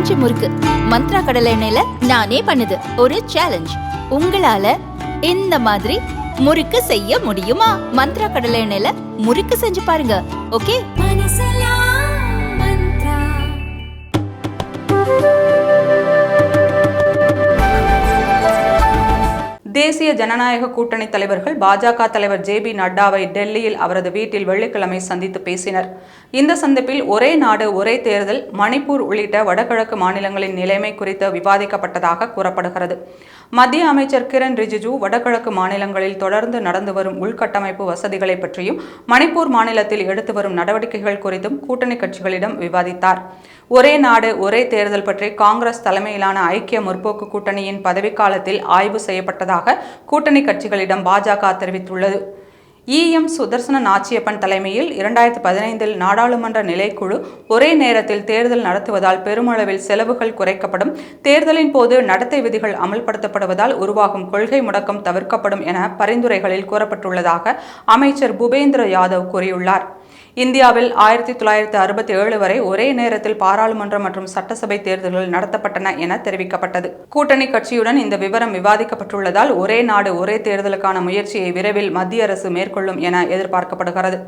பஞ்சு முறுக்கு மந்த்ரா கடலை எண்ணெயில நானே பண்ணுது. ஒரு சேலஞ்ச், உங்களால இந்த மாதிரி முறுக்கு செய்ய முடியுமா? மந்த்ரா கடலை எண்ணெயில முறுக்கு செஞ்சு பாருங்க. ஓகே. தேசிய ஜனநாயக கூட்டணி தலைவர்கள் பாஜக தலைவர் ஜே.பி. நட்டாவை டெல்லியில் அவரது வீட்டில் வெள்ளிக்கிழமை சந்தித்து பேசினர். இந்த சந்திப்பில் ஒரே நாடு ஒரே தேர்தல், மணிப்பூர் உள்ளிட்ட வடகிழக்கு மாநிலங்களின் நிலைமை குறித்து விவாதிக்கப்பட்டதாக கூறப்படுகிறது. மத்திய அமைச்சர் கிரண் ரிஜிஜு வடகிழக்கு மாநிலங்களில் தொடர்ந்து நடந்து வரும் உள்கட்டமைப்பு வசதிகளை பற்றியும் மணிப்பூர் மாநிலத்தில் எடுத்து வரும் நடவடிக்கைகள் குறித்தும் கூட்டணி கட்சிகளிடம் விவாதித்தார். ஒரே நாடு ஒரே தேர்தல் பற்றி காங்கிரஸ் தலைமையிலான ஐக்கிய முற்போக்கு கூட்டணியின் பதவிக்காலத்தில் ஆய்வு செய்யப்பட்டதாக கூட்டணி கட்சிகளிடம் பாஜக தெரிவித்துள்ளது. எம். சுதர்சன நாச்சியப்பன் தலைமையில் 2015 நாடாளுமன்ற நிலைக்குழு ஒரே நேரத்தில் தேர்தல் நடத்துவதால் பெருமளவில் செலவுகள் குறைக்கப்படும், தேர்தலின் போது நடத்தை விதிகள் அமல்படுத்தப்படுவதால் உருவாகும் கொள்கை முடக்கம் தவிர்க்கப்படும் என பரிந்துரைகளில் கூறப்பட்டுள்ளதாக அமைச்சர் பூபேந்திர யாதவ் கூறியுள்ளார். இந்தியாவில் 1967 வரை ஒரே நேரத்தில் பாராளுமன்ற மற்றும் சட்டசபை தேர்தல்கள் நடத்தப்பட்டன என தெரிவிக்கப்பட்டது. கூட்டணி கட்சியுடன் இந்த விவரம் விவாதிக்கப்பட்டுள்ளதால் ஒரே நாடு ஒரே தேர்தலுக்கான முயற்சியை விரைவில் மத்திய அரசு மேற்கொள்ளும் என எதிர்பார்க்கப்படுகிறது.